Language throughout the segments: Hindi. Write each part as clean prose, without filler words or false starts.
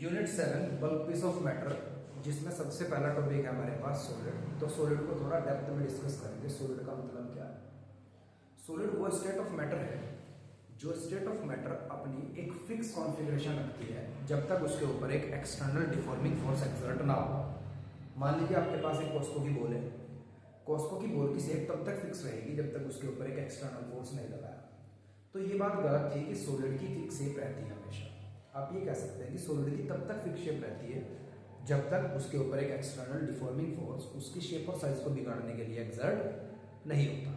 Unit 7 bulk piece of matter, जिसमें सबसे पहला टॉपिक है हमारे पास सॉलिड। तो सॉलिड को थोड़ा डेप्थ में डिस्कस करेंगे। सॉलिड का मतलब क्या है। सॉलिड वो स्टेट ऑफ मैटर है जो स्टेट ऑफ मैटर अपनी एक फिक्स कॉन्फ़िगरेशन रखती है जब तक उसके ऊपर एक एक्सटर्नल डिफॉर्मिंग फोर्स एक्सर्ट ना हो। मान लीजिए आपके पास एक कॉस्को की बॉल है। कॉस्को की बॉल की शेप तब तक फिक्स रहेगी जब तक उसके ऊपर एक एक्सटर्नल फोर्स नहीं लगाया। तो ये बात गलत थी कि सॉलिड की फिक्स शेप रहती है हमेशा। आप ये कह सकते हैं कि सॉलिड की तब तक फिक्स शेप रहती है जब तक उसके ऊपर एक एक्सटर्नल डिफॉर्मिंग फोर्स उसकी शेप और साइज को बिगाड़ने के लिए एक्सर्ट नहीं होता।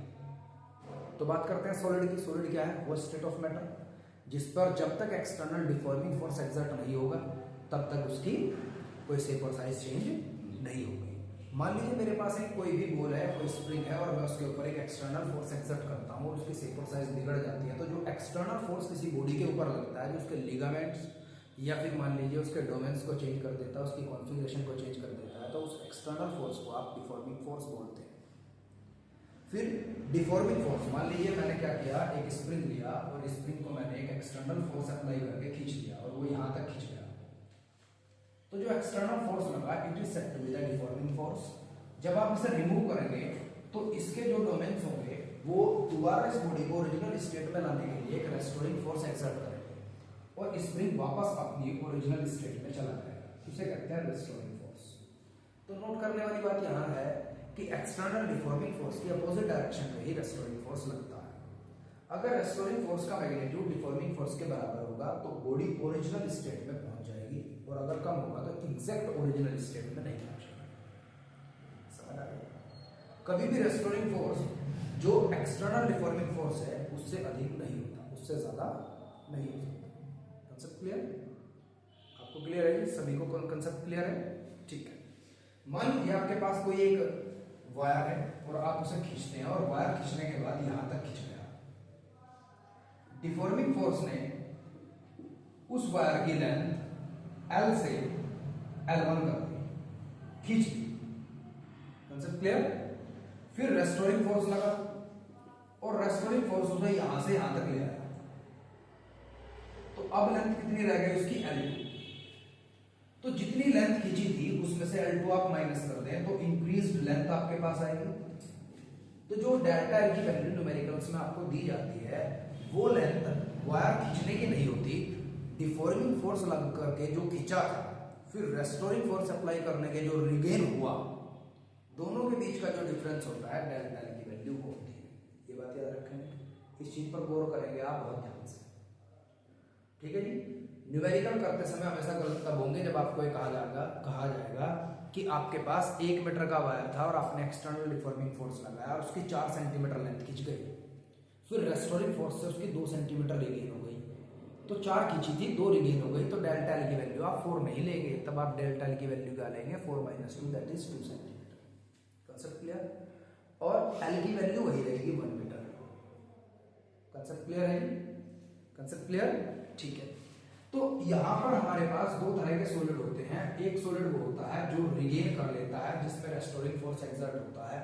तो बात करते हैं सॉलिड की। सॉलिड क्या है? वो स्टेट ऑफ मैटर जिस पर जब तक एक्सटर्नल डिफॉर्मिंग फोर्स एक्सर्ट नहीं होगा तब तक उसकी कोई शेप और साइज चेंज नहीं होगी। मान लीजिए मेरे पास एक कोई भी बॉल है, कोई स्प्रिंग है और मैं उसके ऊपर एक एक्सटर्नल फोर्स एक्सर्ट करता हूँ और उसकी शेप और साइज बिगड़ जाती है। तो जो एक्सटर्नल फोर्स किसी बॉडी के ऊपर लगता है, जो उसके लिगामेंट्स या फिर मान लीजिए उसके डोमेन्स को चेंज कर देता है, उसकी कॉन्फ़िगरेशन को चेंज कर देता है, तो उस एक्सटर्नल फोर्स को आप डिफॉर्मिंग फोर्स बोलते हैं। फिर डिफॉर्मिंग फोर्स, मान लीजिए मैंने क्या किया, एक स्प्रिंग लिया और स्प्रिंग को मैंने एक एक्सटर्नल फोर्स अप्लाई करके खींच दिया और वो यहां तक खींच गया। तो जो एक्सटर्नल फोर्स लगा it is said to be the deforming force. जब आप इसे रिमूव करेंगे तो इसके जो डोमेन्स होंगे वो दोबारा इस बॉडी को ओरिजिनल स्टेट में लाने के लिए एक रेस्टोरिंग फोर्स एक्सर्ट करेंगे और स्प्रिंग वापस अपनी ओरिजिनल स्टेट में चला जाएगा। इसे कहते हैं रेस्टोरिंग फोर्स। तो नोट करने वाली बात यहाँ है कि एक्सटर्नल डिफॉर्मिंग फोर्स की अपोजिट डायरेक्शन में ही रेस्टोरिंग फोर्स लगता है। अगर रेस्टोरिंग फोर्स का मैग्नीट्यूड डिफॉर्मिंग फोर्स के बराबर होगा तो बॉडी ओरिजिनल स्टेट में पहुंच जाएगी और अगर कम होगा तो एग्जैक्ट ओरिजिनल स्टेट में नहीं पहुंचेगी। समझ आ गया? कभी भी रेस्टोरिंग फोर्स जो एक्सटर्नल डिफॉर्मिंग फोर्स है उससे अधिक नहीं होता, उससे ज्यादा नहीं हो सकता। Concept clear? आपको क्लियर है? सभी को कंसेप्ट क्लियर है? ठीक है। मान लीजिए आपके पास कोई एक वायर है और आप उसे खींचते हैं और वायर खींचने के बाद यहां तक खींच गया। डिफॉर्मिंग फोर्स ने उस वायर की लेंथ L से L1 कर दी, खींच दी। Concept clear? फिर रेस्टोरिंग फोर्स लगा और रेस्टोरिंग फोर्स उसे यहां से यहां तक ले आया। तो अब लेंथ कितनी रह गई उसकी? L2। तो जितनी लेंथ खींची थी उसमें से L2 आप माइनस कर दें तो इंक्रीज्ड लेंथ आपके पास आएगी। तो जो डेल्टा L की वैल्यू न्यूमेरिकल्स में आपको दी जाती है वो लेंथ वायर खींचने की नहीं होती, डिफॉर्मिंग फोर्स लग करके जो खींचा था फिर रेस्टोरिंग फोर्स अप्लाई करने के जो रिगेन हुआ, दोनों के बीच का जो डिफरेंस होता है डेल्टा L की वैल्यू वो होती है। ये बात याद रखेंगे, इस चीज पर गौर करेंगे आप बहुत ध्यान से। ठीक है जी। न्यूमेरिकल करते समय हमेशा गलत तब होंगे जब आपको कहा जाएगा कि आपके पास 1 मीटर का वायर था और आपने एक्सटर्नल डिफॉर्मिंग फोर्स लगाया और उसकी 4 सेंटीमीटर लेंथ खींच गई। फिर रेस्टोरिंग फोर्स से उसकी 2 सेंटीमीटर रिगेन हो गई। तो 4 खींची थी, 2 रिगेन हो गई। तो डेल्टा L की वैल्यू आप 4 नहीं लेंगे, तब आप डेल्टा L की वैल्यू क्या लेंगे? 4 - 2 that is 2 centimetre. Concept clear? और L की वैल्यू वही रहेगी 1 मीटर। कंसेप्ट क्लियर है? Concept clear? ठीक है। तो यहां पर हमारे पास दो तरह के सॉलिड होते हैं। एक सॉलिड वो होता है जो रिगेन कर लेता है, जिसमें रेस्टोरिंग फोर्स एक्सर्ट होता है,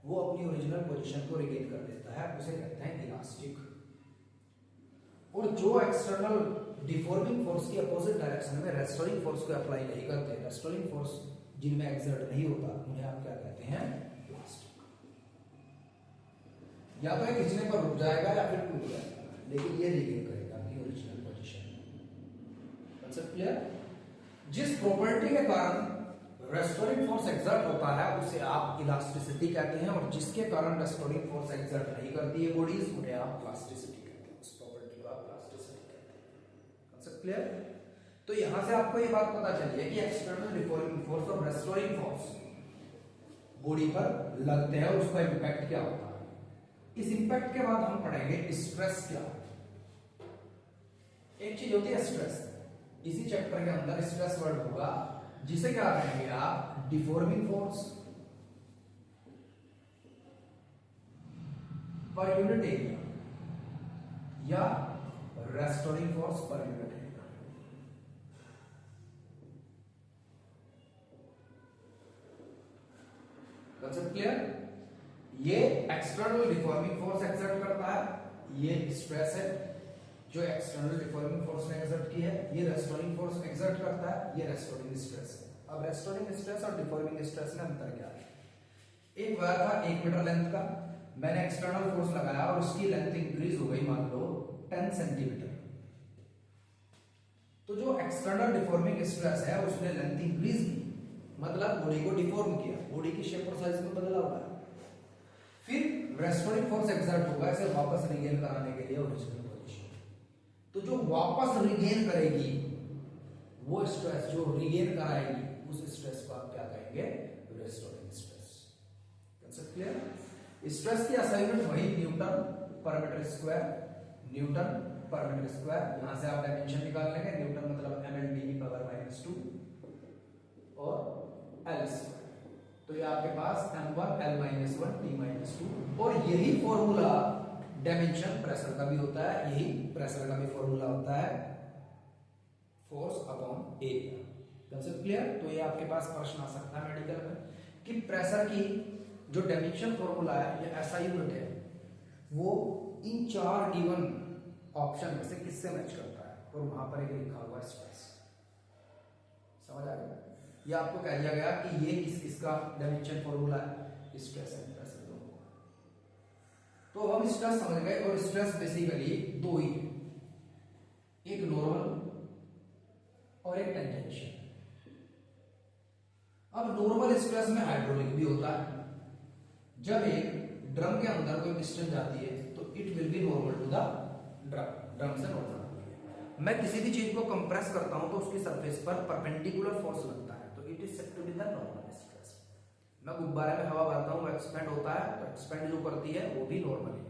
वो अपनी ओरिजिनल पोजीशन को रिगेन कर लेता है, उसे कहते हैं इलास्टिक। और जो एक्सटर्नल डिफॉर्मिंग फोर्स की अपोजिट डायरेक्शन में रेस्टोरिंग फोर्स को अप्लाई नहीं करते, रेस्टोरिंग फोर्स जिनमें एक्सर्ट नहीं होता, उन्हें आप क्या कहते हैं? इलास्टिक। या तो ये खींचने पर रुक जाएगा या फिर टूट जाएगा, लेकिन ये रिगेन करेगा अपनी ओरिजिनल पोजीशन। Concept clear? जिस प्रॉपर्टी के कारण रेस्टोरिंग फोर्स एक्सर्ट होता है उसे आप इलास्टिसिटी कहते हैं और जिसके कारण रेस्टोरिंग फोर्स एक्सर्ट नहीं करती है बॉडीज, उन्हें आप प्लास्टिसिटी कहते हैं। उस प्रॉपर्टी को आप प्लास्टिसिटी कहते हैं। Concept clear? तो यहां से आपको ये बात पता चली है कि एक्सटर्नल डिफॉर्मिंग फोर्स और रेस्टोरिंग फोर्स बॉडी पर लगते हैं और उसका इंपैक्ट क्या होता है। इस इंपैक्ट के बाद हम पढ़ेंगे स्ट्रेस क्या। एक चीज होती है स्ट्रेस, इसी चैप्टर के अंदर स्ट्रेस वर्ड होगा, जिसे क्या कहेंगे आप? Deforming force per unit area या restoring force per unit area. Concept clear? ये एक्सटर्नल डिफॉर्मिंग फोर्स एक्सर्ट करता है, ये स्ट्रेस है जो एक्सटर्नल डिफॉर्मिंग फोर्स ने एक्सर्ट की है, ये रेस्टोरिंग फोर्स एक्सर्ट करता है, ये रेस्टोरिंग स्ट्रेस है। अब रेस्टोरिंग स्ट्रेस और डिफॉर्मिंग स्ट्रेस में अंतर क्या है? एक वायर था 1 मीटर लेंथ का, मैंने एक्सटर्नल फोर्स लगाया और उसकी लेंथ इंक्रीज हो गई मान लो 10 सेंटीमीटर। तो जो एक्सटर्नल डिफॉर्मिंग स्ट्रेस है उसने लेंथ इंक्रीज की, मतलब बॉडी को डिफॉर्म किया, बॉडी की शेप और साइज में बदलाव आया। फिर रेस्टोरिंग फोर्स एक्सर्ट होगा इसे वापस रिगेन कराने के लिए ओरिजिनल पोजीशन। तो जो वापस रिगेन करेगी वो स्ट्रेस, जो रिगेन कराएगी उस स्ट्रेस को आप क्या कहेंगे? Restoring stress. Concept clear? Stress की SI यूनिट वही न्यूटन पर मीटर स्क्वायर, न्यूटन पर मीटर स्क्वायर। यहां से आप डायमेंशन निकाल लेंगे, न्यूटन मतलब ml/d की पावर -2 और L स्क्वायर। तो ये आपके पास m1 L-1 T-2 और यही फॉर्मूला डायमेंशन प्रेशर का भी होता है, यही प्रेशर का भी फॉर्मूला होता है force upon area. Concept clear? तो ये आपके पास प्रश्न आ सकता है मेडिकल में कि प्रेशर की जो डायमेंशन फॉर्मूला है या SI यूनिट है वो इन 4 गिवन ऑप्शन में से किससे मैच करता है, और वहां पर एक लिखा हुआ स्ट्रेस। समझ आ गया? ये आपको कह दिया गया कि ये इसका डायमेंशन फॉर्मूला है स्ट्रेस एंड प्रेशर दोनों। तो हम स्ट्रेस समझ गए, और स्ट्रेस बेसिकली दो ही है, एक नॉर्मल और एक टेंजेंशियल। अब नॉर्मल स्ट्रेस में हाइड्रोलिक भी होता है। जब एक ड्रम के अंदर कोई पिस्टन जाती है तो it will be normal to the drum से नॉर्मल। मैं किसी भी चीज को कंप्रेस करता हूं तो उसकी सरफेस पर परपेंडिकुलर फोर्स लगता है, तो it is said to be the normal stress. मैं गुब्बारे में हवा भरता हूं, वो एक्सपेंड होता है, तो एक्सपेंड जो करती है वो भी नॉर्मल है।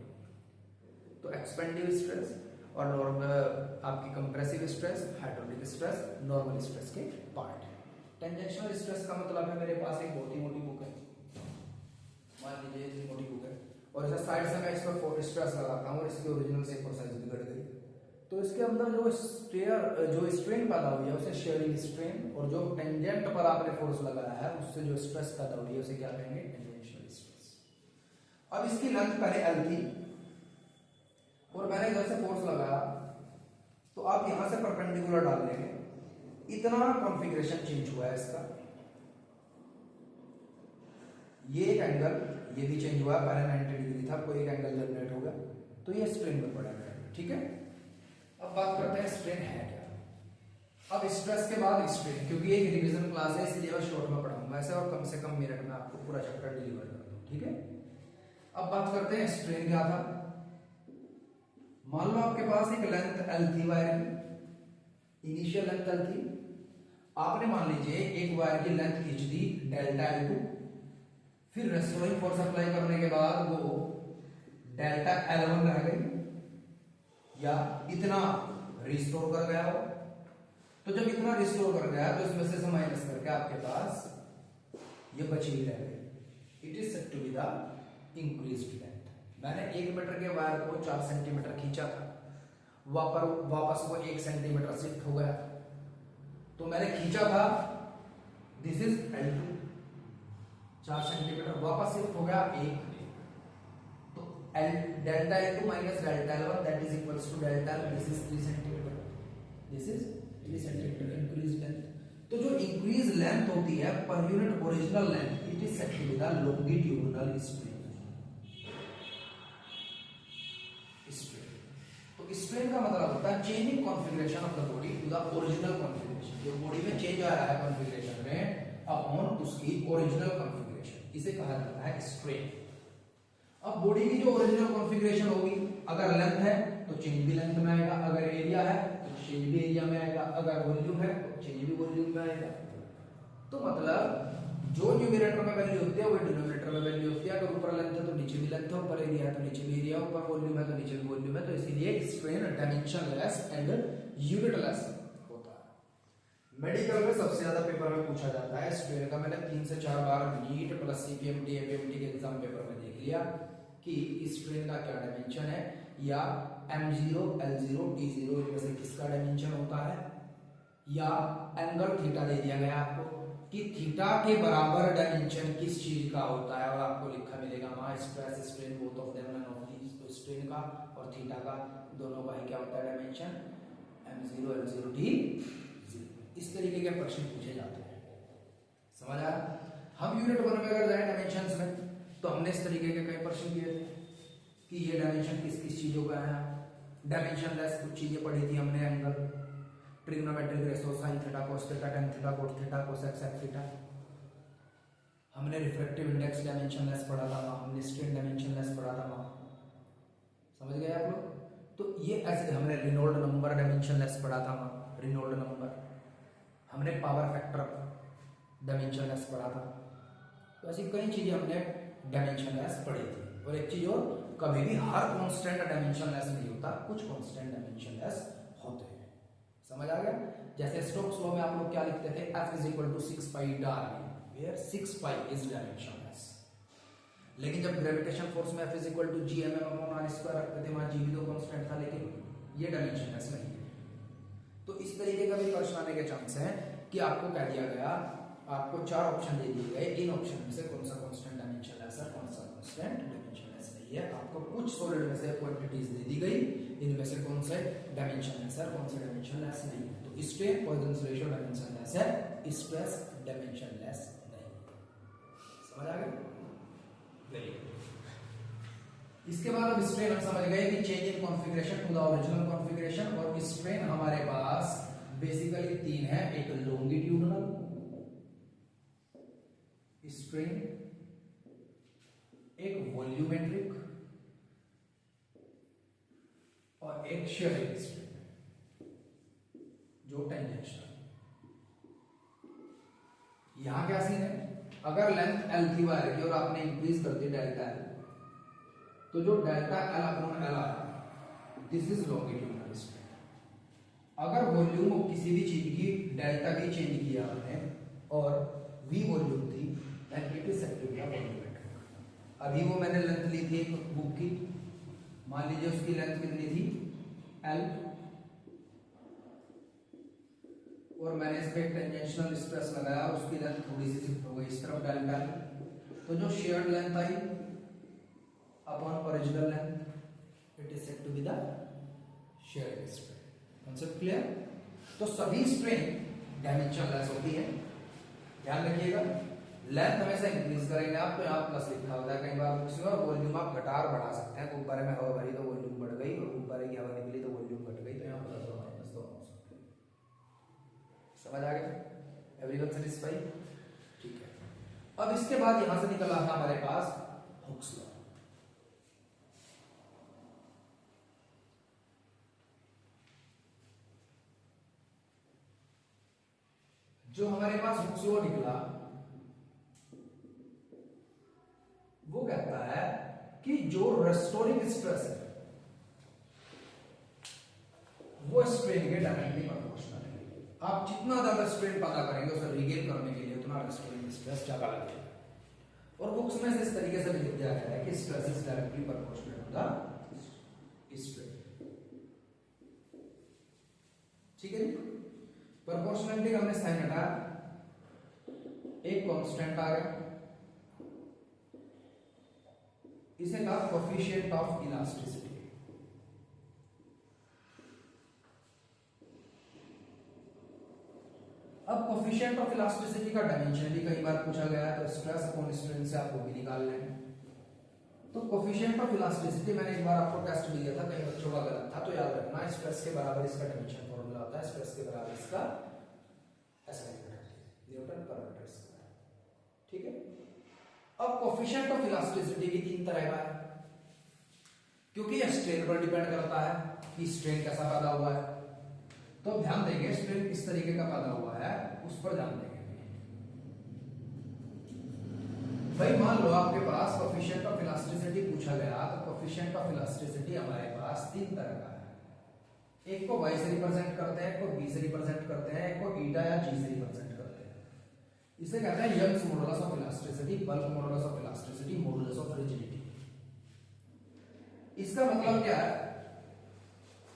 तो एक्सपेंडिव स्ट्रेस और नॉर्मल आपकी compressive stress, hydraulic stress normal stress के पार्ट है। टेंजेंशियल स्ट्रेस का मतलब है मेरे पास एक बहुत ही मोटी बुक है, मान लीजिए इतनी मोटी बुक है, और इसे साइड से मैं इस पर स्ट्रेस लगाता हूं और इसकी ओरिजिनल शेप और साइज बिगड़ गई, तो इसके अंदर जो स्ट्रेन पैदा हुई है उसे शेयरिंग स्ट्रेन, और जो टेंजेंट पर आपने फोर्स लगाया है उससे जो स्ट्रेस पैदा हुई है उसे क्या कहेंगे? Tangential stress. अब इसकी लेंथ पहले L थी और मैंने इधर से फोर्स लगाया, तो आप यहां से परपेंडिकुलर डाल लेंगे, इतना कॉन्फ़िगरेशन चेंज हुआ है इसका, ये एक एंगल ये भी चेंज हुआ, पहले 90 डिग्री था, कोई एक एंगल जनरेट हो गया, तो ये स्ट्रेन में पड़ेगा। ठीक है, अब बात करते हैं स्ट्रेन है क्या। अब स्ट्रेस के बाद स्ट्रेन, क्योंकि ये एक रिवीजन क्लास है इसलिए मैं शॉर्ट में पढ़ाऊंगा ऐसे, और कम से कम मिनट में आपको पूरा चैप्टर डिलीवर कर दूं। ठीक है, अब बात करते हैं स्ट्रेन क्या था। मान लो आपके पास एक लेंथ L थी वायर की, इनिशियल लेंथ L थी, आपने मान लीजिए एक वायर की लेंथ खींच दी डेल्टा L2, फिर रेस्टोरिंग फोर्स अप्लाई करने के बाद वो डेल्टा L1 रह गई, या इतना रिस्टोर कर गया हो, तो जब इतना रिस्टोर कर गया तो इसमें से माइनस करके आपके पास ये बची हुई रह गई। It is said to be the increased length. मैंने 1 मीटर के वायर को 4 सेंटीमीटर खींचा था, वापस वो 1 सेंटीमीटर शिफ्ट हो गया, तो मैंने खींचा था दिस इज L2 4 सेंटीमीटर, वापस शिफ्ट हो गया 1, तो delta L2 minus delta L1 that is equals to delta L, this is 3 centimetre, this is 3 centimetre increase length. तो जो इंक्रीज लेंथ होती है पर unit original length, it is said to be the longitudinal strain. तो स्ट्रेन का मतलब होता है changing configuration of the body to the original configuration, जो बॉडी में चेंज आ रहा है कॉन्फ़िगरेशन में अपॉन उसकी ओरिजिनल कॉन्फ़िगरेशन, इसे कहा जाता है स्ट्रेन। अब बॉडी की जो ओरिजिनल कॉन्फ़िगरेशन होगी, अगर लेंथ है तो चेंज भी लेंथ में आएगा, अगर एरिया है तो चेंज भी एरिया में आएगा, अगर वॉल्यूम है तो चेंज भी वॉल्यूम में आएगा। तो मतलब जो न्यूमरेटर में वैल्यू होती है वो डिनोमिनेटर में वैल्यू होती है, अगर ऊपर लेंथ है तो नीचे भी लेंथ है, ऊपर एरिया है तो नीचे भी एरिया, ऊपर वॉल्यूम है तो नीचे भी वॉल्यूम है, तो इसीलिए स्ट्रेन डायमेंशनलेस एंड यूनिटलेस होता है। मेडिकल में सबसे ज्यादा पेपर में पूछा जाता है स्ट्रेन का, मैंने 3 से 4 बार नीट प्लस सीपीएमटी एपीएमटी के एग्जाम पेपर में देख लिया कि स्ट्रेन का क्या डायमेंशन है, या m0 l0 t0 इनमें से किसका डायमेंशन होता है, या एंगल थीटा दे दिया गया आपको कि थीटा के बराबर डायमेंशन किस चीज का होता है, और आपको लिखा मिलेगा वहां stress strain both of them none of these. तो स्ट्रेन का और थीटा का दोनों का ही क्या होता है डायमेंशन, m0 l0 d0। इस तरीके के प्रश्न पूछे जाते हैं, समझ आ रहा। हम यूनिट 1 में अगर जाए डायमेंशंस में तो हमने इस तरीके के कई प्रश्न किए थे कि ये डायमेंशन किस किस चीजों का है। डायमेंशन लेस कुछ चीजें पढ़ी थी हमने, angle, trigonometric ratio, sine theta cos theta, tan theta cot theta, cosec sec theta. हमने रिफ्रैक्टिव इंडेक्स डायमेंशन लेस पढ़ा था वहाँ, हमने स्ट्रेन डायमेंशन लेस पढ़ा था वहाँ, समझ गए आप लोग। तो ये ऐसे हमने रिनोल्ड नंबर डायमेंशन लेस पढ़ा था वहाँ, रिनोल्ड नंबर। हमने पावर फैक्टर डायमेंशन लेस पढ़ा था। तो ऐसी कई चीजें हमने डायमेंशन लेस पढ़ी थी। और एक चीज और, कभी भी हर कांस्टेंट डायमेंशन लेस नहीं होता, कुछ कांस्टेंट डायमेंशन लेस होते हैं, समझ आ गया। जैसे स्टोक्स लॉ में आप लोग क्या लिखते थे, F = 6 pi Darwin, where 6 pi is dimensionless. लेकिन जब ग्रेविटेशन फोर्स में F = gmm/r² रखते थे, वहां g भी तो कांस्टेंट था, लेकिन ये डायमेंशन लेस नहीं है। तो इस तरीके का भी प्रश्न आने के चांस है कि आपको कह दिया गया, आपको 4 ऑप्शन दे दिए गए, इन ऑप्शन में से कौन सा कांस्टेंट डायमेंशन लेस है, कौन सा कांस्टेंट डायमेंशन लेस नहीं है। आपको कुछ सॉलिड में से क्वांटिटीज दे दी गई, इनमें से कौन सा डायमेंशन लेस है, कौन सा डायमेंशन लेस नहीं है। तो strain Poisson ratio dimension less है, स्ट्रेस डायमेंशन लेस नहीं है, समझ आ गया। Very good. इसके बाद अब स्ट्रेन हम समझ गए कि change in configuration to the original configuration. और स्ट्रेन हमारे पास बेसिकली 3 है, एक लॉन्गिट्यूडनल स्ट्रेन, एक वॉल्यूमेट्रिक और एक शेयरिंग स्ट्रेन जो टेंजेंशियल। यहां क्या सीन है, अगर लेंथ L थी वायर की और आपने इंक्रीज कर दी डेल्टा L, तो जो डेल्टा L अपॉन L आया, दिस इज लॉन्गिट्यूडनल स्ट्रेन। अगर वॉल्यूम किसी भी चीज की डेल्टा भी चेंज किया आपने और V वॉल्यूम थी, then it is said to be a volumetric। अभी वो मैंने लेंथ ली थी एक बुक की, मान लीजिए उसकी लेंथ कितनी थी L, और मैंने इस पे टेंजेंशियल स्ट्रेस लगाया, उसकी लेंथ थोड़ी सी शिफ्ट हो गई इस तरफ डेल्टा L, तो जो shared length I upon original length, it is said to be the shearing strain. Concept clear. तो सभी स्ट्रेन डायमेंशन लेस होती है, ध्यान रखिएगा। लेंथ हमेशा इंक्रीज करेंगे आप, तो यहाँ प्लस लिखा होता है, कई बार उसमें वॉल्यूम आप घटा और बढ़ा सकते हैं। गुब्बारे में हवा भरी तो वॉल्यूम बढ़ गई, और गुब्बारे की हवा निकली तो वॉल्यूम घट गई, तो यहाँ प्लस और माइनस दोनों हो सकते हैं, समझ आ गया। एवरीवन सैटिस्फाई, ठीक है। अब इसके बाद यहां से निकला था हमारे पास हुक्स लॉ। जो हमारे पास हुक्स लॉ निकला, वो कहता है कि जो रेस्टोरिंग स्ट्रेस है वो स्ट्रेन के डायरेक्टली प्रोपोर्शनल है। आप जितना ज्यादा स्ट्रेन पता करेंगे उसे रीगेन करने के लिए उतना रेस्टोरिंग स्ट्रेस ज्यादा लगेगा। और बुक्स में से इस तरीके से लिख दिया गया है कि stress is directly proportional to the strain, ठीक है जी। प्रोपोर्शनलिटी हमने साइन हटाया, एक कांस्टेंट आ गया, इसे कहा कोएफिशिएंट ऑफ इलास्टिसिटी। अब कोएफिशिएंट ऑफ इलास्टिसिटी का डायमेंशन भी कई बार पूछा गया है, तो स्ट्रेस अपॉन स्ट्रेन से आप वो भी निकाल लेंगे। तो कोएफिशिएंट ऑफ इलास्टिसिटी मैंने एक बार आपको टेस्ट भी दिया था, कई बच्चों का गलत था, तो याद रखना स्ट्रेस के बराबर इसका डायमेंशन फॉर्मूला होता है, स्ट्रेस के बराबर इसका SI न्यूटन पर मीटर स्क्वायर, ठीक है। अब कोएफिशिएंट ऑफ इलास्टिसिटी भी 3 तरह का है, क्योंकि यह स्ट्रेन पर डिपेंड करता है कि स्ट्रेन कैसा पैदा हुआ है। तो ध्यान देंगे स्ट्रेन किस तरीके का पैदा हुआ है उस पर ध्यान देंगे। भाई मान लो आपके पास कोएफिशिएंट ऑफ इलास्टिसिटी पूछा गया, तो कोएफिशिएंट ऑफ इलास्टिसिटी हमारे पास 3 तरह का है। एक को y से रिप्रेजेंट करते हैं, एक को b से रिप्रेजेंट करते हैं, एक को ईटा या g से रिप्रेजेंट करते हैं। इसे कहते हैं Young's modulus of elasticity, bulk modulus of elasticity, modulus of rigidity. इसका मतलब क्या है?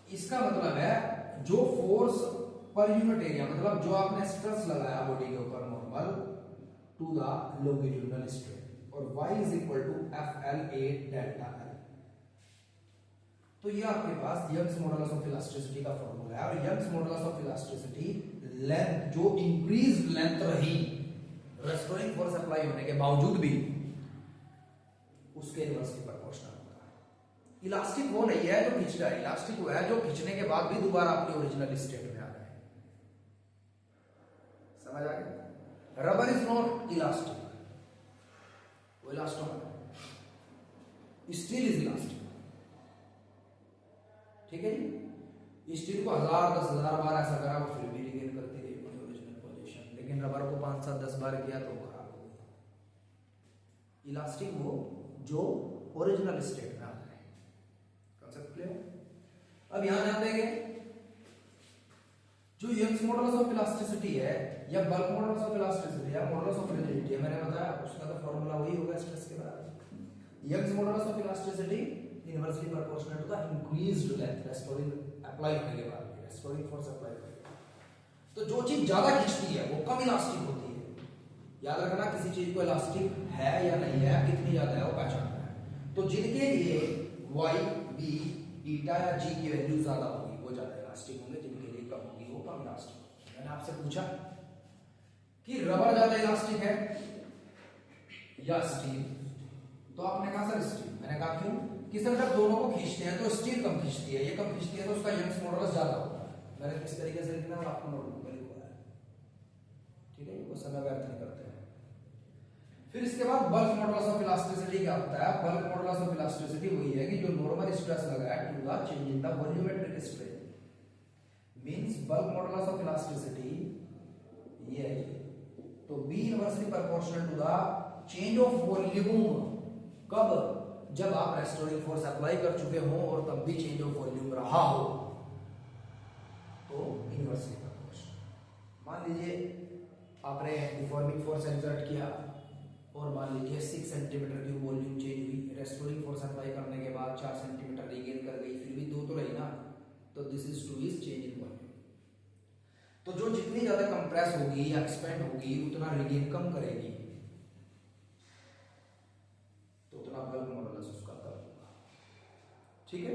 इसका मतलब है जो फोर्स पर यूनिट एरिया, मतलब जो आपने स्ट्रेस लगाया बॉडी के ऊपर normal to the longitudinal strain, और y is equal to FLA delta L। तो ये आपके पास यंग्स मॉडुलस ऑफ इलास्टिसिटी का फॉर्मूला है, और Young's modulus of elasticity length, जो इंक्रीज लेंथ रही रेस्टोरिंग फोर्स अप्लाई होने के बावजूद भी, उसके इनवर्सली प्रोपोर्शनल होता है। इलास्टिक वो नहीं है जो खींच रहा है, इलास्टिक वो है जो खींचने के बाद भी दोबारा अपनी ओरिजिनल स्टेट में आ जाए। समझ आ गया? रबर इज नॉट इलास्टिक, वो इलास्टोमर है। स्टील इज इलास्टिक, ठीक है जी। स्टील को 1000 10,000 बार ऐसा करा वो फिर भी रिगेन करती रही अपनी ओरिजिनल पोजीशन, लेकिन रबर को 5 7 10 बार किया तो खराब हो गई। इलास्टिक वो जो ओरिजिनल स्टेट में आ जाए। Concept clear? अब यहां ध्यान देंगे, जो यंग्स मॉडुलस ऑफ इलास्टिसिटी है या बल्क मॉडुलस ऑफ इलास्टिसिटी या मॉडुलस ऑफ रिजिडिटी है, मैंने बताया उसका तो फॉर्मूला वही होगा स्ट्रेस के बाद। Young's modulus of elasticity inversely proportional to the increased length restoring apply होने के बाद, रेस्टोरिंग फोर्स अप्लाई होने के बाद। तो जो चीज ज्यादा खींचती है वो कम इलास्टिक होती है। याद रखना, किसी चीज को इलास्टिक है या नहीं है, कितनी ज्यादा है वो पहचानना है। तो जिनके लिए y, b, बीटा या g की वैल्यू ज्यादा होगी वो ज्यादा इलास्टिक होंगे, जिनके लिए कम होगी वो कम इलास्टिक होंगे। मैंने आपसे पूछा कि रबर ज्यादा इलास्टिक है या स्टील, तो आपने कहा सर स्टील। मैंने कहा क्यों? कि सर जब दोनों को खींचते हैं तो स्टील कम खींचती है, ये कम खींचती है तो उसका यंग्स मॉडुलस ज्यादा होता है। मैंने किस तरीके से लिखना है आपको नोटबुक में लिखवा है, ठीक है? वो समय व्यर्थ नहीं करते हैं। फिर इसके बाद बल्क मॉडुलस ऑफ इलास्टिसिटी क्या होता है? बल्क मॉडुलस ऑफ इलास्टिसिटी वही है कि जो नॉर्मल स्ट्रेस लगा है to the change in the volumetric strain, means bulk modulus of elasticity ये है। तो b inversely proportional to the change of volume. कब? जब आप रेस्टोरिंग फोर्स अप्लाई कर चुके हो और तब भी चेंज ऑफ वॉल्यूम रहा हो तो इनवर्सली प्रोपोर्शनल। मान लीजिए आपने डिफॉर्मिंग फोर्स एक्सर्ट किया और मान लीजिए 6 सेंटीमीटर की वॉल्यूम चेंज हुई, रेस्टोरिंग फोर्स अप्लाई करने के बाद 4 सेंटीमीटर रिगेन कर गई, फिर भी 2 तो रही ना, तो this is 2 is change in volume. तो जो जितनी ज्यादा कंप्रेस होगी या एक्सपेंड होगी उतना रिगेन कम करेगी, तो उतना बल्क मॉडुलस उसका कम होगा, ठीक है?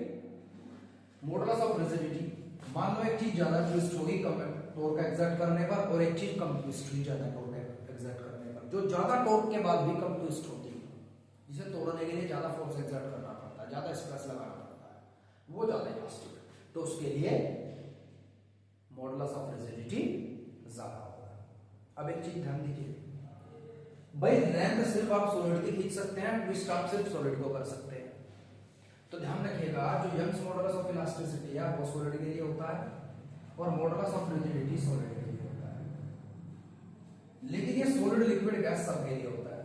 मॉडुलस ऑफ रिजिडिटी, मान लो एक चीज ज्यादा ट्विस्ट होगी कम टॉर्क एक्सर्ट करने पर, और एक चीज कम ट्विस्ट हुई ज्यादा टॉर्क एक्सर्ट करने पर। जो ज्यादा टॉर्क के बाद भी कम ट्विस्ट होती है, जिसे तोड़ने के लिए ज्यादा फोर्स एक्सर्ट करना पड़ता है, ज्यादा स्ट्रेस लगाना पड़ता है, वो ज्यादा इलास्टिक, तो उसके लिए मॉडुलस ऑफ रिजिडिटी ज्यादा होगा। अब एक चीज ध्यान दीजिए भाई, लेंथ सिर्फ आप सॉलिड की खींच सकते हैं, ट्विस्ट आप सिर्फ सॉलिड को कर सकते हैं। तो ध्यान रखिएगा, जो यंग्स मॉडुलस ऑफ इलास्टिसिटी है वो सॉलिड के लिए होता है और मॉडुलस ऑफ रिजिडिटी सॉलिड के लिए होता है, लेकिन ये सॉलिड लिक्विड गैस सबके लिए होता है।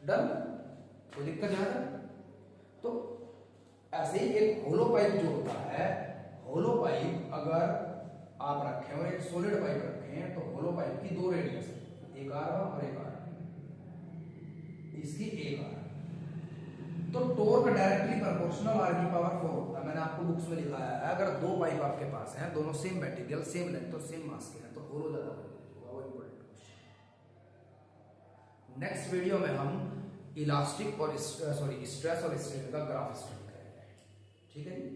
डन? कोई दिक्कत यहां तक? तो ऐसे ही एक होलो पाइप जो होता है, होलो पाइप अगर आप रखे और एक सॉलिड पाइप रखे हैं तो होलो पाइप की 2 रेडियस है, एक R1 और एक R2, इसकी एक R। तो टॉर्क डायरेक्टली प्रोपोर्शनल R की पावर 4 होता है। मैंने आपको बुक्स में लिखाया है, अगर 2 पाइप आपके पास हैं, दोनों सेम मटेरियल, सेम लेंथ और सेम मास के हैं, तो होलो ज्यादा होगा, वो इंपॉर्टेंट क्वेश्चन। नेक्स्ट वीडियो में हम इलास्टिक और स्ट्रेस और स्ट्रेन का ग्राफ स्टडी करेंगे, ठीक है जी?